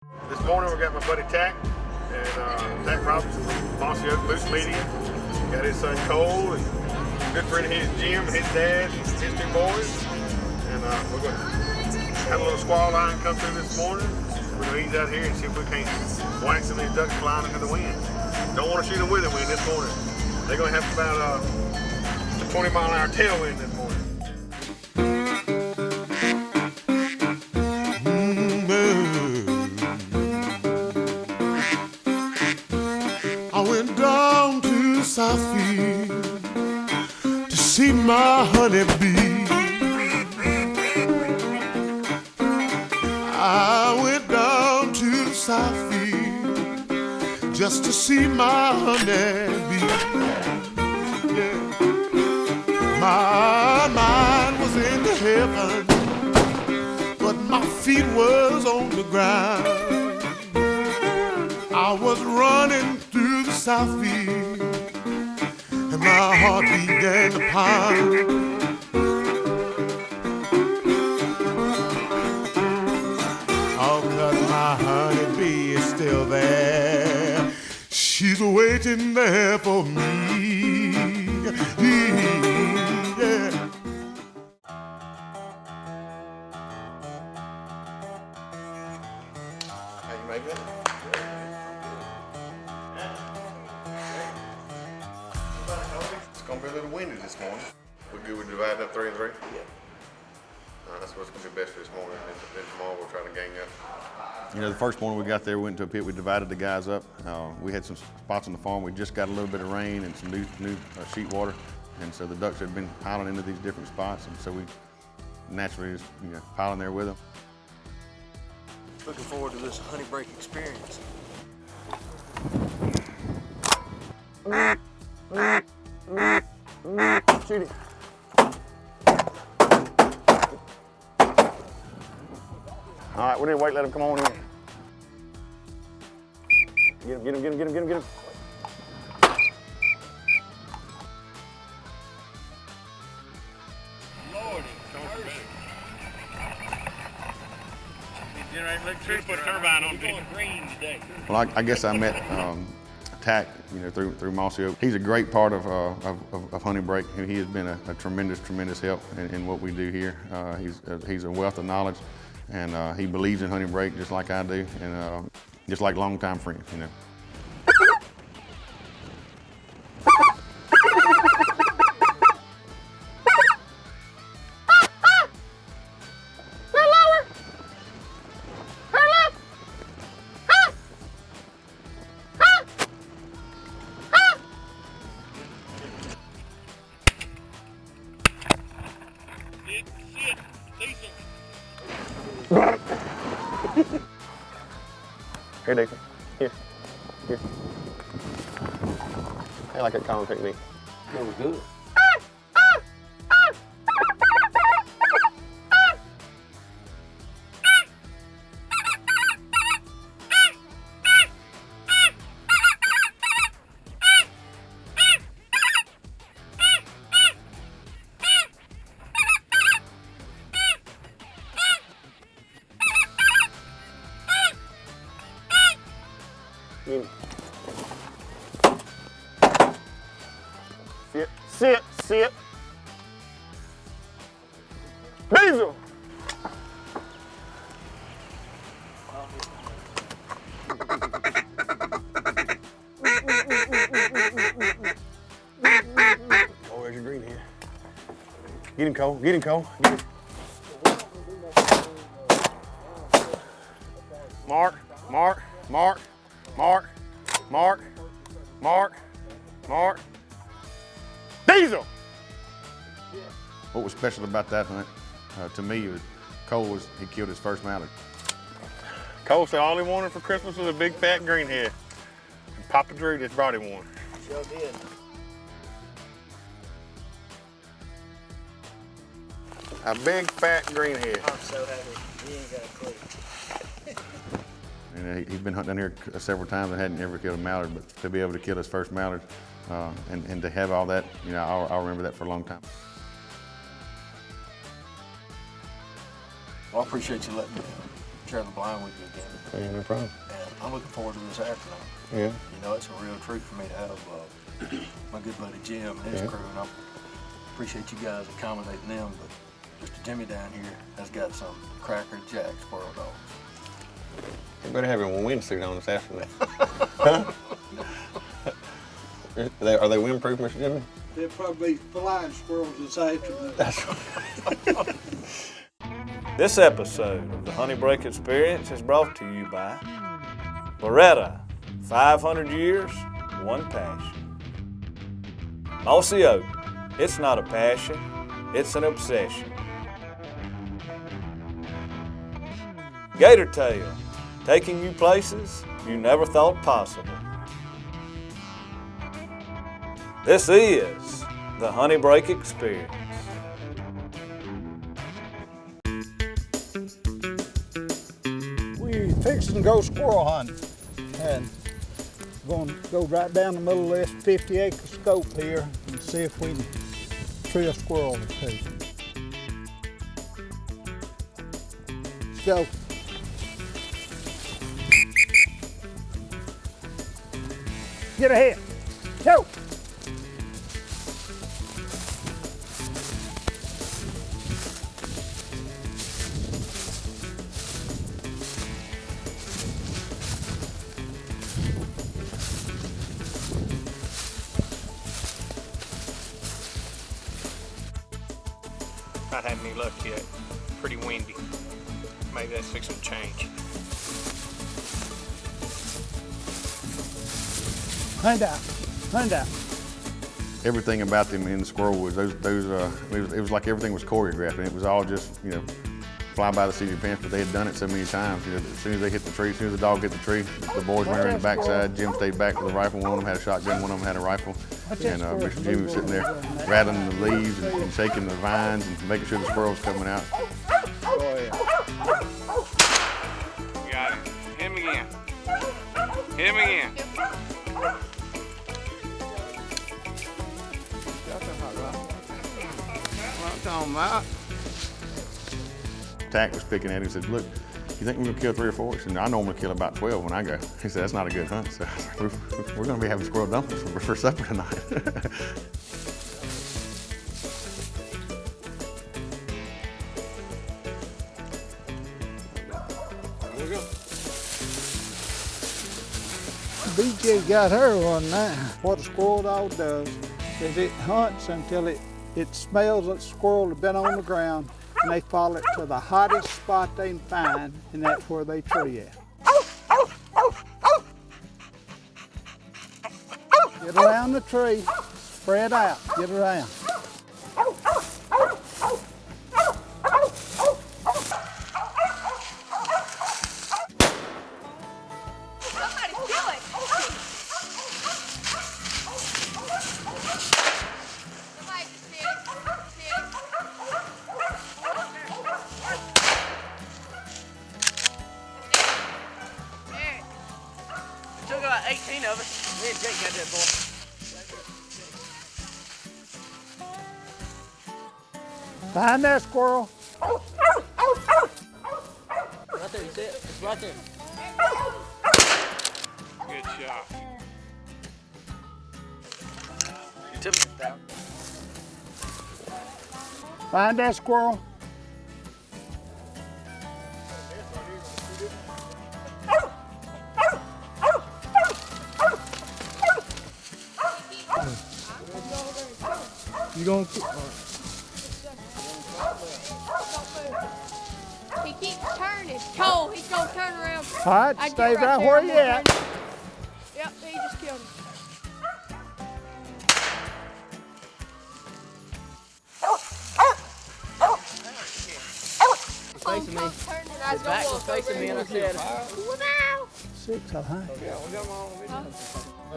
This morning we got my buddy Tack and Tack Robinson from Mossy Oak Boots Media. Got his son Cole and good friend of his Jim, his dad, and his two boys. And we're going to have a little squall line come through this morning. We're going to ease out here and see if we can't whack some of these ducks flying into the wind. Don't want to shoot them with the wind this morning. They're going to have about a 20-mile-an-hour tailwind this morning. I went down to the Southfield to see my honeybee. I went down to the Southfield just to see my honeybee. Yeah. My mind was in the heaven, but my feet was on the ground. I was running through the Southfield, and my heart began to pound. Oh, 'cause my honeybee is still there. She's waiting there for me. Yeah. How you make that? It's going to be a little windy this morning. We're good with dividing up 3 and 3? Yeah. That's what's going to be best for this morning. Then tomorrow we'll try to gang up. You know, the first morning we got there, we went to a pit, we divided the guys up. We had some spots on the farm, we just got a little bit of rain and some new sheet water. And so the ducks had been piling into these different spots, and so we naturally just, piling there with them. Looking forward to this honey break experience. Shoot it. All right, we didn't wait, let him come on in. Get him. Lordy, generate electricity. Put a turbine on. Going green today. Well, I guess I met Tack, through Mossy Oak. He's a great part of Honey Break. He has been a tremendous help in what we do here. He's a wealth of knowledge, and he believes in Honey Break just like I do, and just like longtime friends, Here, Dixon. Here. I like that calling technique. That was good. Sit. Diesel. Oh, there's your green here. Get him, Cole. Get him. Mark. Diesel! What was special about that hunt, to me, he killed his first mallard. Cole said all he wanted for Christmas was a big fat greenhead. And Papa Drew just brought him one. Sure did. A big fat greenhead. I'm so happy. He ain't got a clue. And he's been hunting down here several times and hadn't ever killed a mallard, but to be able to kill his first mallard and to have all that, I'll remember that for a long time. Well, I appreciate you letting me share the blind with you again. Yeah, no problem. And I'm looking forward to this afternoon. Yeah. You know, it's a real treat for me to have my good buddy Jim and his crew, and I appreciate you guys accommodating them, but Mr. Jimmy down here has got some Cracker Jack squirrel dogs. You better have your windsuit on this afternoon. Huh? Are they windproof, Mr. Jimmy? They'll probably be flying squirrels this afternoon. That's right. This episode of the Honey Break Experience is brought to you by Loretta, 500 years, one passion. Mossy Oak, it's not a passion, it's an obsession. Gator Tail, taking you places you never thought possible. This is the Honey Break Experience. We fixing to go squirrel hunting, and going to go right down the middle of this 50-acre scope here and see if we can tree a squirrel or two. Let's go. Get ahead. Go. Not had any luck yet. Pretty windy. Maybe that's fixing to change. Hunt out. Hunt out. Everything about them in the squirrel woods, it was like everything was choreographed, and it was all just, you know, fly by the seat of your pants, but they had done it so many times. You know, as soon as they hit the tree, as soon as the dog hit the tree, the boys ran around the backside. Jim stayed back with a rifle. One of them had a shotgun, one of them had a rifle. And Mr. Jimmy was sitting there rattling the leaves and shaking the vines and making sure the squirrel was coming out. Go ahead. Got him. Hit him again. Hit him again. What I'm talking about? Tack was picking at him and said, "Look, you think we're gonna kill 3 or 4? He said, "I normally kill about 12 when I go." He said, "That's not a good hunt." So we're gonna be having squirrel dumplings for supper tonight. BJ got her one now. What a squirrel dog does is it hunts until it smells that squirrel has been on the ground, and they follow it to the hottest spot they can find, and that's where they tree at. Get around the tree, spread out, get around. Took about 18 of us. Me and Jake got that boy. Find that squirrel. Right there, you see it? It's right there. Good shot. You took me down. Find that squirrel. You gonna He keeps turning. Cole, he's gonna turn around. all right, I get stay right there, where I'm you gonna at. turn. Yep, he just killed him. Facing me. His Back was facing me, and I said, 6, I think.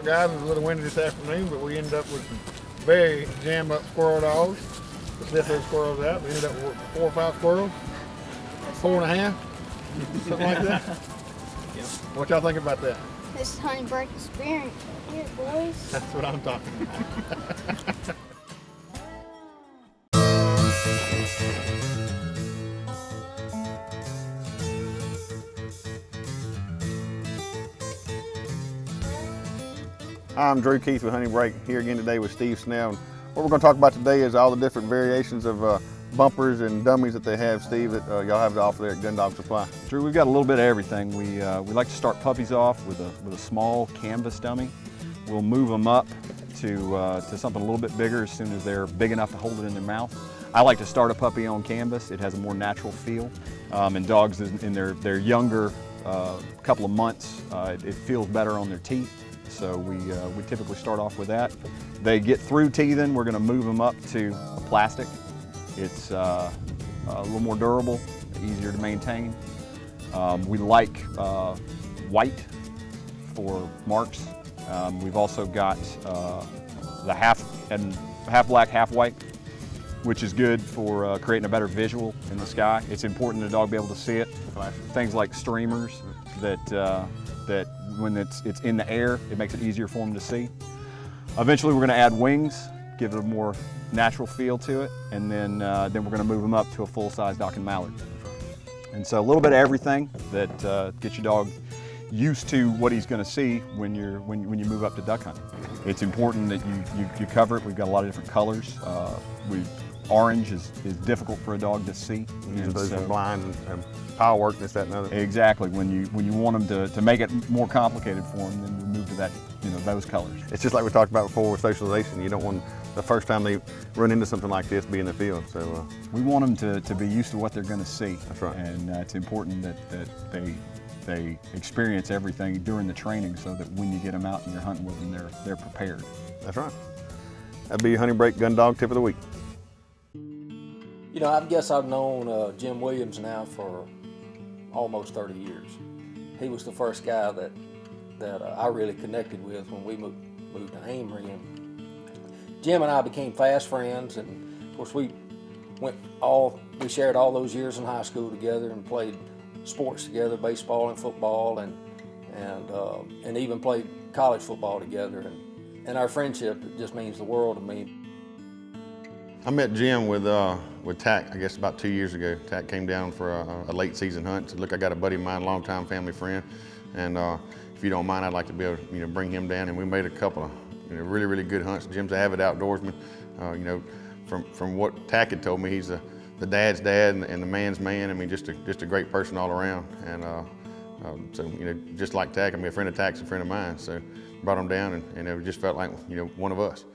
Guys, it was a little windy this afternoon, but we ended up with some very jam-up squirrel dogs. We let those squirrels out. We ended up with 4 or 5 squirrels, 4.5, something like that. What y'all think about that? This is Honey Break Experience. Yeah, boys. That's what I'm talking about. Hi, I'm Drew Keith with Honey Break, here again today with Steve Snell. And what we're going to talk about today is all the different variations of bumpers and dummies that they have, Steve, that y'all have to offer there at Gun Dog Supply. Drew, we've got a little bit of everything. We like to start puppies off with a small canvas dummy. We'll move them up to something a little bit bigger as soon as they're big enough to hold it in their mouth. I like to start a puppy on canvas. It has a more natural feel. And dogs in their younger couple of months, it feels better on their teeth. So we typically start off with that. They get through teething, we're going to move them up to plastic. It's a little more durable, easier to maintain. We like white for marks. We've also got the half black, half white, which is good for creating a better visual in the sky. It's important the dog be able to see it. Things like streamers that when it's in the air, it makes it easier for them to see. Eventually we're going to add wings, give it a more natural feel to it, and then we're going to move them up to a full-size Docking mallard. And so a little bit of everything that gets your dog used to what he's going to see when you move up to duck hunting. It's important that you cover it. We've got a lot of different colors. Orange is difficult for a dog to see. Those are blind and power work, this, that, and other. Exactly. When you want them to make it more complicated for them, then we move to that, those colors. It's just like we talked about before with socialization. You don't want the first time they run into something like this be in the field. So we want them to be used to what they're going to see. That's right. And it's important that they experience everything during the training, so that when you get them out and you're hunting with them, they're prepared. That's right. That'd be your Honey Break Gun Dog Tip of the Week. I guess I've known Jim Williams now for almost 30 years. He was the first guy that I really connected with when we moved to Amory. And Jim and I became fast friends, and of course we shared all those years in high school together and played sports together, baseball and football, and even played college football together. And our friendship just means the world to me. I met Jim with Tack, I guess about 2 years ago. Tack came down for a late season hunt. Said, look, I got a buddy of mine, longtime family friend, and if you don't mind, I'd like to be able to bring him down. And we made a couple of really, really good hunts. Jim's an avid outdoorsman. From what Tack had told me, he's the dad's dad and the man's man. I mean, just a great person all around. And so just like Tack, a friend of Tack's a friend of mine. So brought him down, and it just felt like one of us.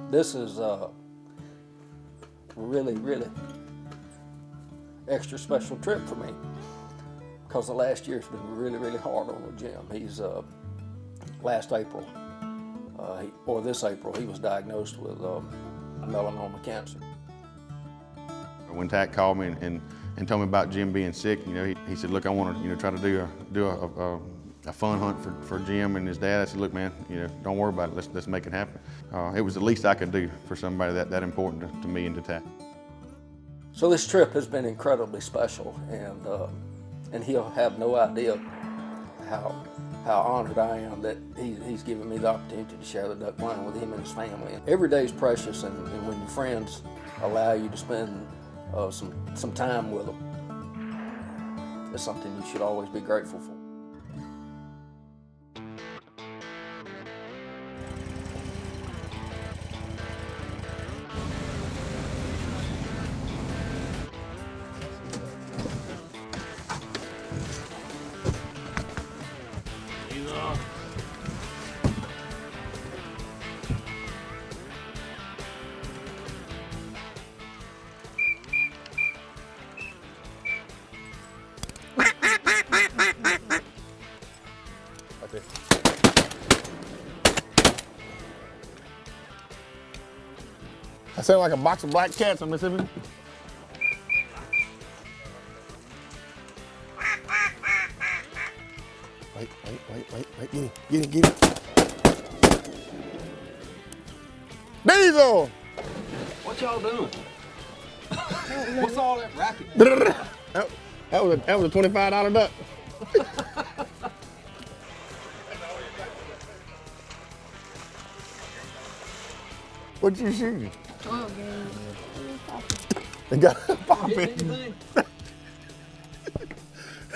This is a really, really extra special trip for me, because the last year's been really, really hard on Jim. He's last April, or this April, he was diagnosed with melanoma cancer. When Tack called me and told me about Jim being sick, he said, look, I want to try to do a fun hunt for Jim and his dad. I said, look, man, don't worry about it. Let's make it happen. It was the least I could do for somebody that important to me and to Tack. So this trip has been incredibly special, and he'll have no idea how honored I am that he's given me the opportunity to share the duck blind with him and his family. Every day is precious, and when your friends allow you to spend some time with them, it's something you should always be grateful for. I sound like a box of black cats in Mississippi. Wait. Get it. Diesel! What y'all doing? What's all that racket? That was a $25 duck. What you shooting? Oh, They got it popping.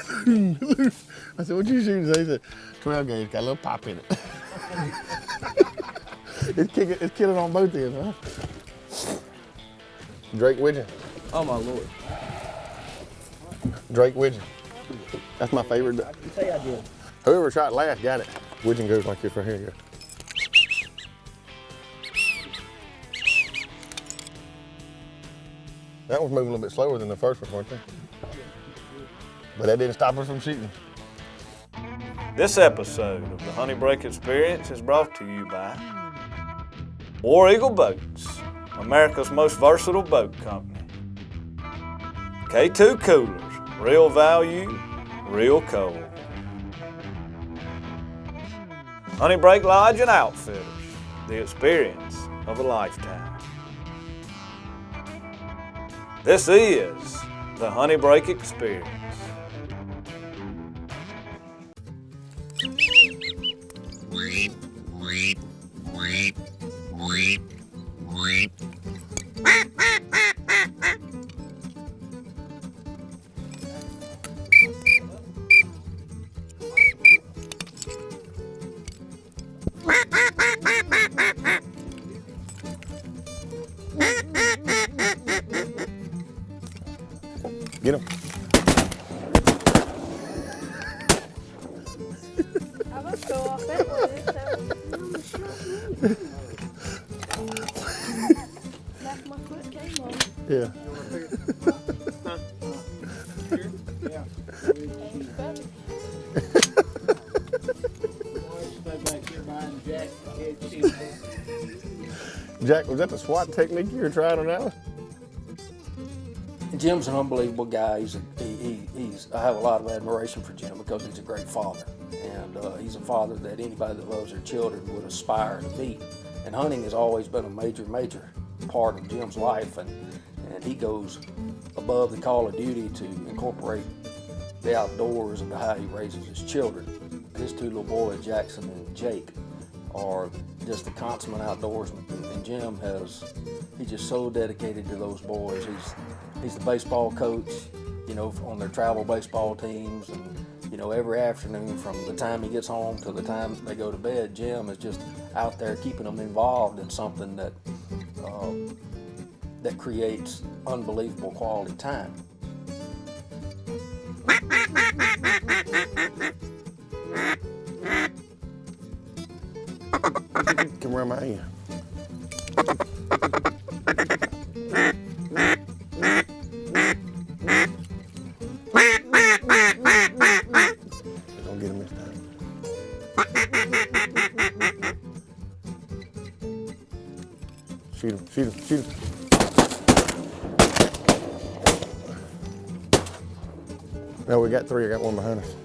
I said, what you shooting? He said, 12 gauge, got a little pop in it. It's killing on both ends, huh? Drake Widgeon. Oh my Lord. Drake Widgeon. That's my favorite. You say I did. Whoever shot last got it. Widgeon goes like this right here. Yeah. That one's moving a little bit slower than the first one, weren't they? But that didn't stop us from shooting. This episode of the Honey Break Experience is brought to you by War Eagle Boats, America's most versatile boat company. K2 Coolers, real value, real cold. Honey Break Lodge and Outfitters, the experience of a lifetime. This is the Honey Break Experience. Get him. I must go off that way this time. Back my foot came on. Yeah. Jack, was that the SWAT technique you were trying on that one? Jim's an unbelievable guy. I have a lot of admiration for Jim because he's a great father. And he's a father that anybody that loves their children would aspire to be. And hunting has always been a major part of Jim's life. And he goes above the call of duty to incorporate the outdoors into how he raises his children. His two little boys, Jackson and Jake, are just the consummate outdoorsmen. And Jim he's just so dedicated to those boys. He's the baseball coach, you know, on their travel baseball teams. And, you know, every afternoon from the time he gets home to the time they go to bed, Jim is just out there keeping them involved in something that creates unbelievable quality time. Come around my ear. Don't get him this time. Shoot him. No, we got three. I got one behind us.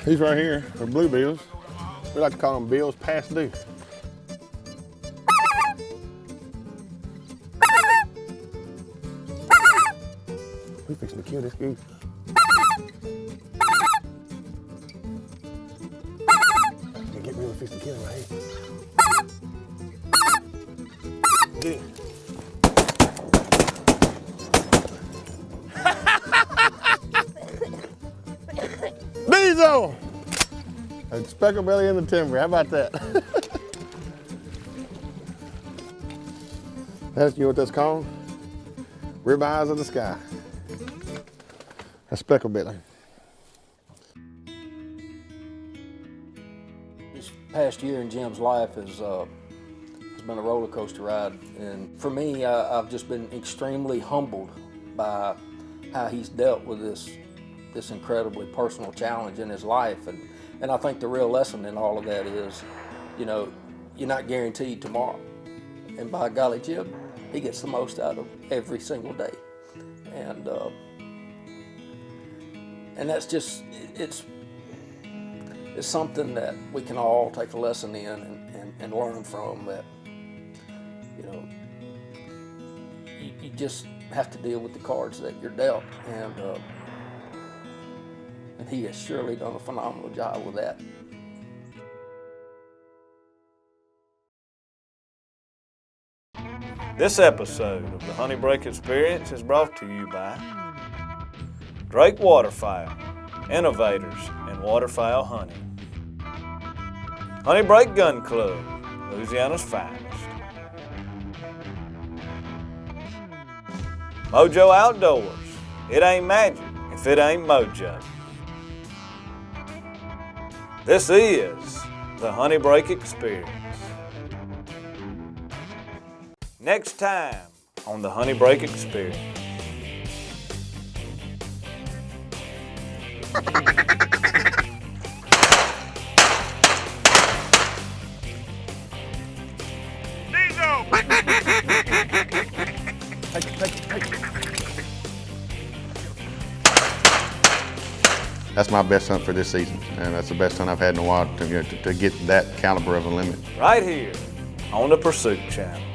These right here are bluebills. We like to call them bills past due. We're fixing to kill this goose. Get ready to fix the kill him right here. Get him. Bezo! A speckled belly in the timber. How about that? That's, you know what that's called? Rib eyes of the sky. A speckled belly. This past year in Jim's life has been a roller coaster ride. And for me, I've just been extremely humbled by how he's dealt with this incredibly personal challenge in his life. And I think the real lesson in all of that is, you know, you're not guaranteed tomorrow. And by golly, Jim, he gets the most out of every single day. And that's just, it's something that we can all take a lesson in and learn from, that, you know, you just have to deal with the cards that you're dealt. And he has surely done a phenomenal job with that. This episode of the Honey Break Experience is brought to you by Drake Waterfowl, innovators in waterfowl hunting. Honey Break Gun Club, Louisiana's finest. Mojo Outdoors, it ain't magic if it ain't mojo. This is the Honey Break Experience. Next time on the Honey Break Experience. That's my best hunt for this season, and that's the best hunt I've had in a while to get that caliber of a limit. Right here on the Pursuit Channel.